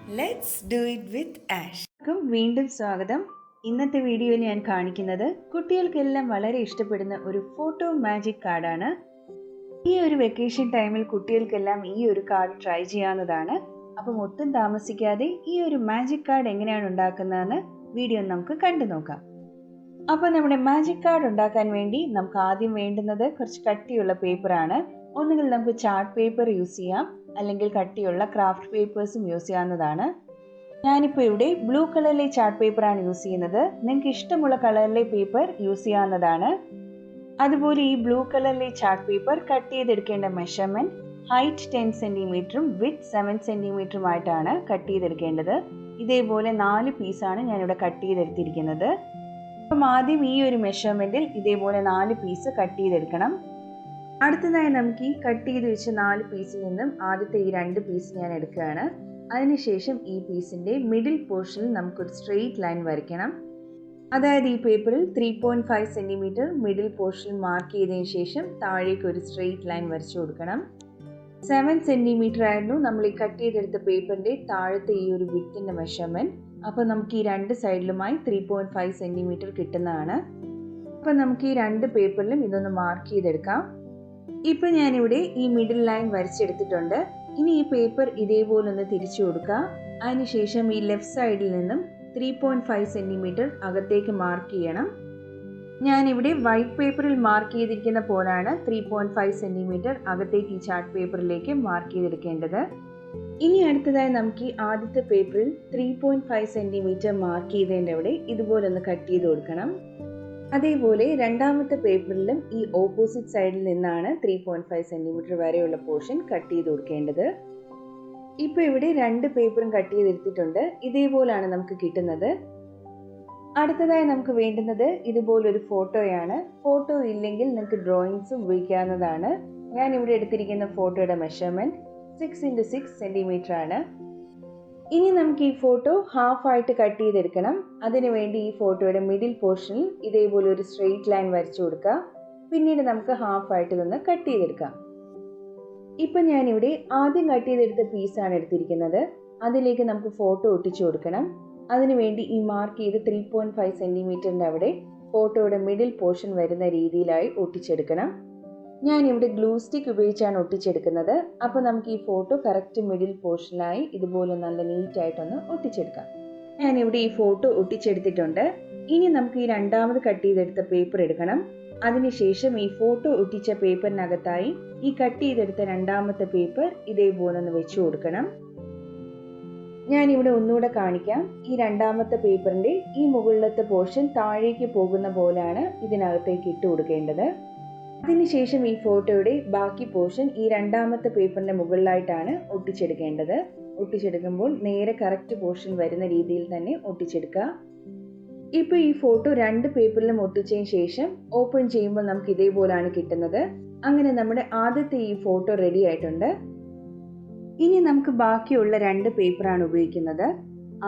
Let's do it with Ash. വീണ്ടും സ്വാഗതം. ഇന്നത്തെ വീഡിയോയിൽ ഞാൻ കാണിക്കുന്നത് കുട്ടികൾക്കെല്ലാം വളരെ ഇഷ്ടപ്പെടുന്ന ഒരു ഫോട്ടോ മാജിക് കാർഡാണ്. ഈ ഒരു വെക്കേഷൻ ടൈമിൽ കുട്ടികൾക്കെല്ലാം ഈ ഒരു കാർഡ് ട്രൈ ചെയ്യാവുന്നതാണ്. അപ്പം ഒട്ടും താമസിക്കാതെ ഈ ഒരു മാജിക് കാർഡ് എങ്ങനെയാണ് ഉണ്ടാക്കുന്നതെന്ന് വീഡിയോ നമുക്ക് കണ്ടു നോക്കാം. അപ്പോൾ നമ്മുടെ മാജിക് കാർഡ് ഉണ്ടാക്കാൻ വേണ്ടി നമുക്ക് ആദ്യം വേണ്ടുന്നത് കുറച്ച് കട്ടിയുള്ള പേപ്പറാണ്. ഒന്നുകിൽ നമുക്ക് ചാർട്ട് പേപ്പർ യൂസ് ചെയ്യാം, അല്ലെങ്കിൽ കട്ടിയുള്ള ക്രാഫ്റ്റ് പേപ്പേഴ്സും യൂസ് ചെയ്യാവുന്നതാണ്. ഞാനിപ്പോൾ ഇവിടെ ബ്ലൂ കളറിലെ ചാർട്ട് പേപ്പറാണ് യൂസ് ചെയ്യുന്നത്. നിങ്ങൾക്ക് ഇഷ്ടമുള്ള കളറിലെ പേപ്പർ യൂസ് ചെയ്യാവുന്നതാണ്. അതുപോലെ ഈ ബ്ലൂ കളറിലെ ചാർട്ട് പേപ്പർ കട്ട് ചെയ്തെടുക്കേണ്ട മെഷർമെൻറ്റ് ഹൈറ്റ് 10 സെൻറ്റിമീറ്ററും വിഡ്ത്ത് 7 സെൻറ്റിമീറ്ററുമായിട്ടാണ് കട്ട് ചെയ്തെടുക്കേണ്ടത്. ഇതേപോലെ 4 പീസാണ് ഞാനിവിടെ കട്ട് ചെയ്തെടുത്തിരിക്കുന്നത്. അപ്പം ആദ്യം ഈ ഒരു മെഷർമെൻറ്റിൽ ഇതേപോലെ 4 പീസ് കട്ട് ചെയ്തെടുക്കണം. അടുത്തതായി നമുക്ക് ഈ കട്ട് ചെയ്ത് വെച്ച 4 പീസിൽ നിന്നും ആദ്യത്തെ ഈ 2 പീസ് ഞാൻ എടുക്കുകയാണ്. അതിനുശേഷം ഈ പീസിൻ്റെ മിഡിൽ പോർഷനിൽ നമുക്കൊരു സ്ട്രെയിറ്റ് ലൈൻ വരയ്ക്കണം. അതായത് ഈ പേപ്പറിൽ 3.5 സെൻറ്റിമീറ്റർ മിഡിൽ പോർഷനിൽ മാർക്ക് ചെയ്തതിന് ശേഷം താഴേക്ക് ഒരു സ്ട്രെയിറ്റ് ലൈൻ വരച്ചു കൊടുക്കണം. 7 സെൻറ്റിമീറ്റർ ആയിരുന്നു നമ്മൾ ഈ കട്ട് ചെയ്തെടുത്ത പേപ്പറിൻ്റെ താഴത്തെ ഈ ഒരു വിഡ്ത്തിൻ്റെ മെഷർമെൻറ്റ്. അപ്പോൾ നമുക്ക് ഈ 2 സൈഡിലുമായി 3.5 സെൻറ്റിമീറ്റർ കിട്ടുന്നതാണ്. അപ്പോൾ നമുക്ക് ഈ 2 പേപ്പറിലും ഇതൊന്ന് മാർക്ക് ചെയ്തെടുക്കാം. ഇപ്പം ഞാനിവിടെ ഈ മിഡിൽ ലൈൻ വരച്ചെടുത്തിട്ടുണ്ട്. ഇനി ഈ പേപ്പർ ഇതേപോലെ ഒന്ന് തിരിച്ചു കൊടുക്കുക. അതിനുശേഷം ഈ ലെഫ്റ്റ് സൈഡിൽ നിന്നും 3.5 സെൻറ്റിമീറ്റർ അകത്തേക്ക് മാർക്ക് ചെയ്യണം. ഞാനിവിടെ വൈറ്റ് പേപ്പറിൽ മാർക്ക് ചെയ്തിരിക്കുന്ന പോലാണ് 3.5 സെൻറ്റിമീറ്റർ അകത്തേക്ക് ഈ ചാർട്ട് പേപ്പറിലേക്ക് മാർക്ക് ചെയ്തെടുക്കേണ്ടത്. ഇനി അടുത്തതായി നമുക്ക് ഈ ആദ്യത്തെ പേപ്പറിൽ 3.5 സെൻറ്റിമീറ്റർ മാർക്ക് ചെയ്തതിൻ്റെ അവിടെ ഇതുപോലെ ഒന്ന് കട്ട് ചെയ്ത് കൊടുക്കണം. അതേപോലെ രണ്ടാമത്തെ പേപ്പറിലും ഈ ഓപ്പോസിറ്റ് സൈഡിൽ നിന്നാണ് 3.5 സെൻറ്റിമീറ്റർ വരെയുള്ള പോർഷൻ കട്ട് ചെയ്ത് കൊടുക്കേണ്ടത്. ഇപ്പോൾ ഇവിടെ 2 പേപ്പറും കട്ട് ചെയ്തെടുത്തിട്ടുണ്ട്. ഇതേപോലാണ് നമുക്ക് കിട്ടുന്നത്. അടുത്തതായി നമുക്ക് വേണ്ടുന്നത് ഇതുപോലൊരു ഫോട്ടോയാണ്. ഫോട്ടോ ഇല്ലെങ്കിൽ നിങ്ങൾക്ക് ഡ്രോയിങ്സും ഉപയോഗിക്കാവുന്നതാണ്. ഞാൻ ഇവിടെ എടുത്തിരിക്കുന്ന ഫോട്ടോയുടെ മെഷർമെൻറ്റ് 6x6 സെൻറ്റിമീറ്റർ ആണ്. ഇനി നമുക്ക് ഈ ഫോട്ടോ ഹാഫായിട്ട് കട്ട് ചെയ്തെടുക്കണം. അതിനുവേണ്ടി ഈ ഫോട്ടോയുടെ മിഡിൽ പോർഷനിൽ ഇതേപോലെ ഒരു സ്ട്രെയിറ്റ് ലൈൻ വരച്ചു കൊടുക്കുക. പിന്നീട് നമുക്ക് ഹാഫായിട്ട് ഇതൊന്ന് കട്ട് ചെയ്തെടുക്കാം. ഇപ്പം ഞാനിവിടെ ആദ്യം കട്ട് ചെയ്തെടുത്ത പീസാണ് എടുത്തിരിക്കുന്നത്. അതിലേക്ക് നമുക്ക് ഫോട്ടോ ഒട്ടിച്ചു കൊടുക്കണം. അതിനുവേണ്ടി ഈ മാർക്ക് ചെയ്ത് 3.5 സെൻറ്റിമീറ്ററിൻ്റെ അവിടെ ഫോട്ടോയുടെ മിഡിൽ പോർഷൻ വരുന്ന രീതിയിലായി ഒട്ടിച്ചെടുക്കണം. ഞാനിവിടെ ഗ്ലൂ സ്റ്റിക്ക് ഉപയോഗിച്ചാണ് ഒട്ടിച്ചെടുക്കുന്നത്. അപ്പോൾ നമുക്ക് ഈ ഫോട്ടോ കറക്റ്റ് മിഡിൽ പോർഷനായി ഇതുപോലെ നല്ല നീറ്റായിട്ടൊന്ന് ഒട്ടിച്ചെടുക്കാം. ഞാനിവിടെ ഈ ഫോട്ടോ ഒട്ടിച്ചെടുത്തിട്ടുണ്ട്. ഇനി നമുക്ക് ഈ രണ്ടാമത് കട്ട് ചെയ്തെടുത്ത പേപ്പർ എടുക്കണം. അതിനുശേഷം ഈ ഫോട്ടോ ഒട്ടിച്ച പേപ്പറിനകത്തായി ഈ കട്ട് ചെയ്തെടുത്ത രണ്ടാമത്തെ പേപ്പർ ഇതേപോലെ ഒന്ന് വെച്ചു കൊടുക്കണം. ഞാനിവിടെ ഒന്നുകൂടെ കാണിക്കാം. ഈ രണ്ടാമത്തെ പേപ്പറിൻ്റെ ഈ മുകളിലത്തെ പോർഷൻ താഴേക്ക് പോകുന്ന പോലെയാണ് ഇതിനകത്തേക്ക് ഇട്ട് കൊടുക്കേണ്ടത്. അതിനുശേഷം ഈ ഫോട്ടോയുടെ ബാക്കി പോർഷൻ ഈ രണ്ടാമത്തെ പേപ്പറിൻ്റെ മുകളിലായിട്ടാണ് ഒട്ടിച്ചെടുക്കേണ്ടത്. ഒട്ടിച്ചെടുക്കുമ്പോൾ നേരെ കറക്റ്റ് പോർഷൻ വരുന്ന രീതിയിൽ തന്നെ ഒട്ടിച്ചെടുക്കുക. ഇപ്പോൾ ഈ ഫോട്ടോ 2 പേപ്പറിലും ഒട്ടിച്ചതിന് ശേഷം ഓപ്പൺ ചെയ്യുമ്പോൾ നമുക്ക് ഇതേപോലെയാണ് കിട്ടുന്നത്. അങ്ങനെ നമ്മുടെ ആദ്യത്തെ ഈ ഫോട്ടോ റെഡി ആയിട്ടുണ്ട്. ഇനി നമുക്ക് ബാക്കിയുള്ള 2 പേപ്പറാണ് ഉപയോഗിക്കുന്നത്.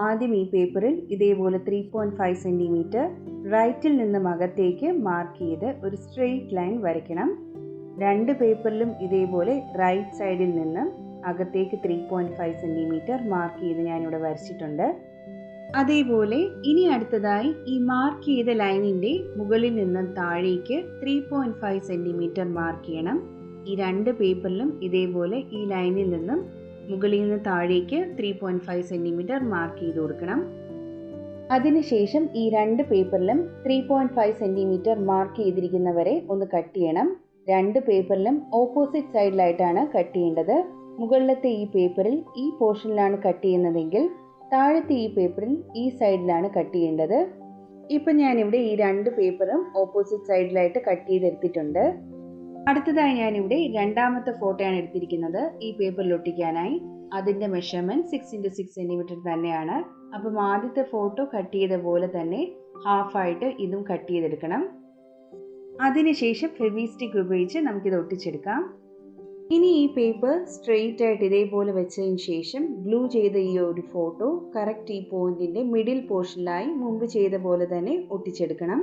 ആദ്യം ഈ പേപ്പറിൽ ഇതേപോലെ 3.5 സെൻറ്റിമീറ്റർ റൈറ്റിൽ നിന്നും അകത്തേക്ക് മാർക്ക് ചെയ്ത് ഒരു സ്ട്രെയിറ്റ് ലൈൻ വരയ്ക്കണം. 2 പേപ്പറിലും ഇതേപോലെ റൈറ്റ് സൈഡിൽ നിന്നും അകത്തേക്ക് 3.5 സെൻറ്റിമീറ്റർ മാർക്ക് ചെയ്ത് ഞാനിവിടെ വരച്ചിട്ടുണ്ട്. അതേപോലെ ഇനി അടുത്തതായി ഈ മാർക്ക് ചെയ്ത ലൈനിൻ്റെ മുകളിൽ നിന്നും താഴേക്ക് 3.5 സെൻറ്റിമീറ്റർ മാർക്ക് ചെയ്യണം. ഈ 2 പേപ്പറിലും ഇതേപോലെ ഈ ലൈനിൽ നിന്നും മുകളിൽ നിന്ന് താഴേക്ക് 3.5 സെൻറ്റിമീറ്റർ മാർക്ക് ചെയ്ത് കൊടുക്കണം. അതിനുശേഷം ഈ 2 പേപ്പറിലും 3.5 സെൻറ്റിമീറ്റർ മാർക്ക് ചെയ്തിരിക്കുന്നവരെ ഒന്ന് കട്ട് ചെയ്യണം. 2 പേപ്പറിലും ഓപ്പോസിറ്റ് സൈഡിലായിട്ടാണ് കട്ട് ചെയ്യേണ്ടത്. മുകളിലത്തെ ഈ പേപ്പറിൽ ഈ പോർഷനിലാണ് കട്ട് ചെയ്യുന്നതെങ്കിൽ താഴത്തെ ഈ പേപ്പറിൽ ഈ സൈഡിലാണ് കട്ട് ചെയ്യേണ്ടത്. ഇപ്പം ഞാനിവിടെ ഈ 2 പേപ്പറും ഓപ്പോസിറ്റ് സൈഡിലായിട്ട് കട്ട് ചെയ്തെടുത്തിട്ടുണ്ട്. അടുത്തതായി ഞാനിവിടെ രണ്ടാമത്തെ ഫോട്ടോയാണ് എടുത്തിരിക്കുന്നത് ഈ പേപ്പറിൽ ഒട്ടിക്കാനായി. അതിൻ്റെ മെഷർമെൻറ്റ് 6x6 സെൻറ്റിമീറ്റർ തന്നെയാണ്. അപ്പം ആദ്യത്തെ ഫോട്ടോ കട്ട് ചെയ്ത പോലെ തന്നെ ഹാഫായിട്ട് ഇതും കട്ട് ചെയ്തെടുക്കണം. അതിനുശേഷം ഫെവിസ്റ്റിക്ക് ഉപയോഗിച്ച് നമുക്കിത് ഒട്ടിച്ചെടുക്കാം. ഇനി ഈ പേപ്പർ സ്ട്രെയിറ്റ് ആയിട്ട് ഇതേപോലെ വെച്ചതിന് ശേഷം ഗ്ലൂ ചെയ്ത ഈ ഒരു ഫോട്ടോ കറക്റ്റ് ഈ പോയിന്റിൻ്റെ മിഡിൽ പോർഷനിലായി മുമ്പ് ചെയ്ത പോലെ തന്നെ ഒട്ടിച്ചെടുക്കണം.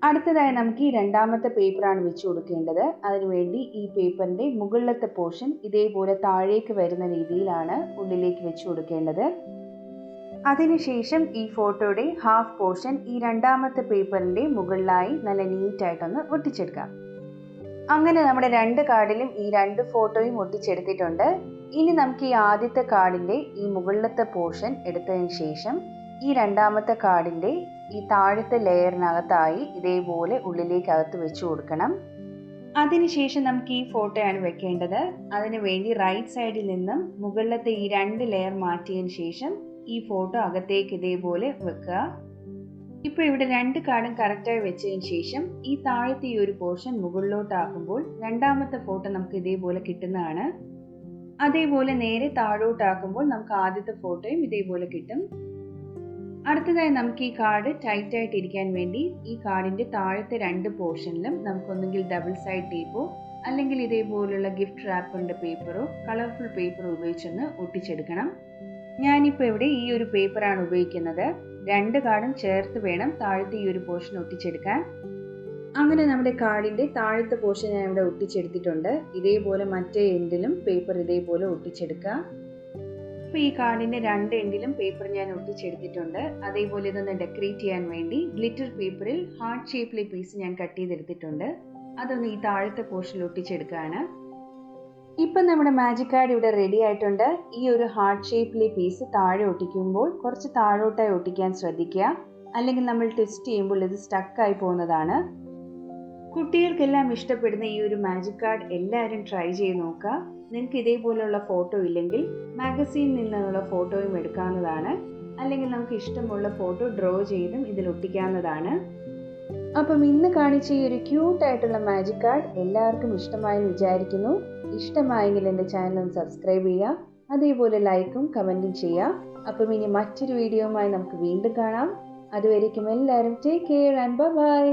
അടുത്തതായി നമുക്ക് ഈ രണ്ടാമത്തെ പേപ്പറാണ് വെച്ച് കൊടുക്കേണ്ടത്. അതിനുവേണ്ടി ഈ പേപ്പറിൻ്റെ മുകളിലത്തെ പോർഷൻ ഇതേപോലെ താഴേക്ക് വരുന്ന രീതിയിലാണ് ഉള്ളിലേക്ക് വെച്ച് കൊടുക്കേണ്ടത്. അതിനുശേഷം ഈ ഫോട്ടോയുടെ ഹാഫ് പോർഷൻ ഈ രണ്ടാമത്തെ പേപ്പറിൻ്റെ മുകളിലായി നല്ല നീറ്റായിട്ടൊന്ന് ഒട്ടിച്ചെടുക്കാം. അങ്ങനെ നമ്മുടെ രണ്ട് കാർഡിലും ഈ രണ്ട് ഫോട്ടോയും ഒട്ടിച്ചെടുത്തിട്ടുണ്ട്. ഇനി നമുക്ക് ഈ ആദ്യത്തെ കാർഡിൻ്റെ ഈ മുകളിലത്തെ പോർഷൻ എടുത്തതിന് ശേഷം ഈ രണ്ടാമത്തെ കാർഡിൻ്റെ ഈ താഴത്തെ ലെയറിനകത്തായി ഇതേപോലെ ഉള്ളിലേക്കകത്ത് വെച്ച് കൊടുക്കണം. അതിനുശേഷം നമുക്ക് ഈ ഫോട്ടോയാണ് വെക്കേണ്ടത്. അതിനു വേണ്ടി റൈറ്റ് സൈഡിൽ നിന്നും മുകളിലത്തെ ഈ രണ്ട് ലെയർ മാറ്റിയതിന് ശേഷം ഈ ഫോട്ടോ അകത്തേക്ക് ഇതേപോലെ വെക്കുക. ഇപ്പോൾ ഇവിടെ രണ്ട് കാർഡും കറക്റ്റായി വെച്ചതിന് ശേഷം ഈ താഴത്തെ ഈ ഒരു പോർഷൻ മുകളിലോട്ടാക്കുമ്പോൾ രണ്ടാമത്തെ ഫോട്ടോ നമുക്ക് ഇതേപോലെ കിട്ടുന്നതാണ്. അതേപോലെ നേരെ താഴോട്ടാക്കുമ്പോൾ നമുക്ക് ആദ്യത്തെ ഫോട്ടോയും ഇതേപോലെ കിട്ടും. അടുത്തതായി നമുക്ക് ഈ കാർഡ് ടൈറ്റ് ആയിട്ട് ഇരിക്കാൻ വേണ്ടി ഈ കാർഡിൻ്റെ താഴത്തെ രണ്ട് പോർഷനിലും നമുക്കൊന്നെങ്കിൽ ഡബിൾ സൈഡ് ടേപ്പോ അല്ലെങ്കിൽ ഇതേപോലുള്ള ഗിഫ്റ്റ് റാപ്പറിൻ്റെ പേപ്പറോ കളർഫുൾ പേപ്പറോ ഉപയോഗിച്ചൊന്ന് ഒട്ടിച്ചെടുക്കണം. ഞാനിപ്പോൾ ഇവിടെ ഈ ഒരു പേപ്പറാണ് ഉപയോഗിക്കുന്നത്. രണ്ട് കാർഡും ചേർത്ത് വേണം താഴത്തെ ഈ ഒരു പോർഷൻ ഒട്ടിച്ചെടുക്കാൻ. അങ്ങനെ നമ്മുടെ കാർഡിൻ്റെ താഴത്തെ പോർഷൻ ഞാൻ ഇവിടെ ഒട്ടിച്ചെടുത്തിട്ടുണ്ട്. ഇതേപോലെ മറ്റേ എൻഡിലും പേപ്പർ ഇതേപോലെ ഒട്ടിച്ചെടുക്കുക. ഇപ്പോൾ ഈ കാർഡിൻ്റെ രണ്ട് എൻഡിലും പേപ്പർ ഞാൻ ഒട്ടിച്ചെടുത്തിട്ടുണ്ട്. അതേപോലെ ഇതൊന്ന് ഡെക്കറേറ്റ് ചെയ്യാൻ വേണ്ടി ഗ്ലിറ്റർ പേപ്പറിൽ ഹാർട്ട് ഷേപ്പിലെ പീസ് ഞാൻ കട്ട് ചെയ്തെടുത്തിട്ടുണ്ട്. അതൊന്ന് ഈ താഴത്തെ പോർഷനിൽ ഒട്ടിച്ചെടുക്കുകയാണ്. ഇപ്പം നമ്മുടെ മാജിക് കാർഡ് ഇവിടെ റെഡി ആയിട്ടുണ്ട്. ഈ ഒരു ഹാർട്ട് ഷേപ്പിലെ പീസ് താഴെ ഒട്ടിക്കുമ്പോൾ കുറച്ച് താഴോട്ടായി ഒട്ടിക്കാൻ ശ്രദ്ധിക്കുക, അല്ലെങ്കിൽ നമ്മൾ ട്വിസ്റ്റ് ചെയ്യുമ്പോൾ ഇത് സ്റ്റക്കായി പോകുന്നതാണ്. കുട്ടികൾക്കെല്ലാം ഇഷ്ടപ്പെടുന്ന ഈ ഒരു മാജിക് കാർഡ് എല്ലാവരും ട്രൈ ചെയ്ത് നോക്കുക. നിങ്ങൾക്ക് ഇതേപോലെയുള്ള ഫോട്ടോ ഇല്ലെങ്കിൽ മാഗസീനിൽ നിന്നുള്ള ഫോട്ടോയും എടുക്കാവുന്നതാണ്, അല്ലെങ്കിൽ നമുക്ക് ഇഷ്ടമുള്ള ഫോട്ടോ ഡ്രോ ചെയ്തും ഇതിൽ ഒട്ടിക്കാവുന്നതാണ്. അപ്പം ഇന്ന് കാണിച്ച ഈ ഒരു ക്യൂട്ടായിട്ടുള്ള മാജിക് കാർഡ് എല്ലാവർക്കും ഇഷ്ടമായെന്ന് വിചാരിക്കുന്നു. ഇഷ്ടമായെങ്കിൽ എൻ്റെ ചാനൽ ഒന്ന് സബ്സ്ക്രൈബ് ചെയ്യുക, അതേപോലെ ലൈക്കും കമൻറ്റും ചെയ്യുക. അപ്പം ഇനി മറ്റൊരു വീഡിയോയുമായി നമുക്ക് വീണ്ടും കാണാം. അതുവരേക്കും എല്ലാവരും ടേക്ക് കെയർ ആൻഡ് ബൈ.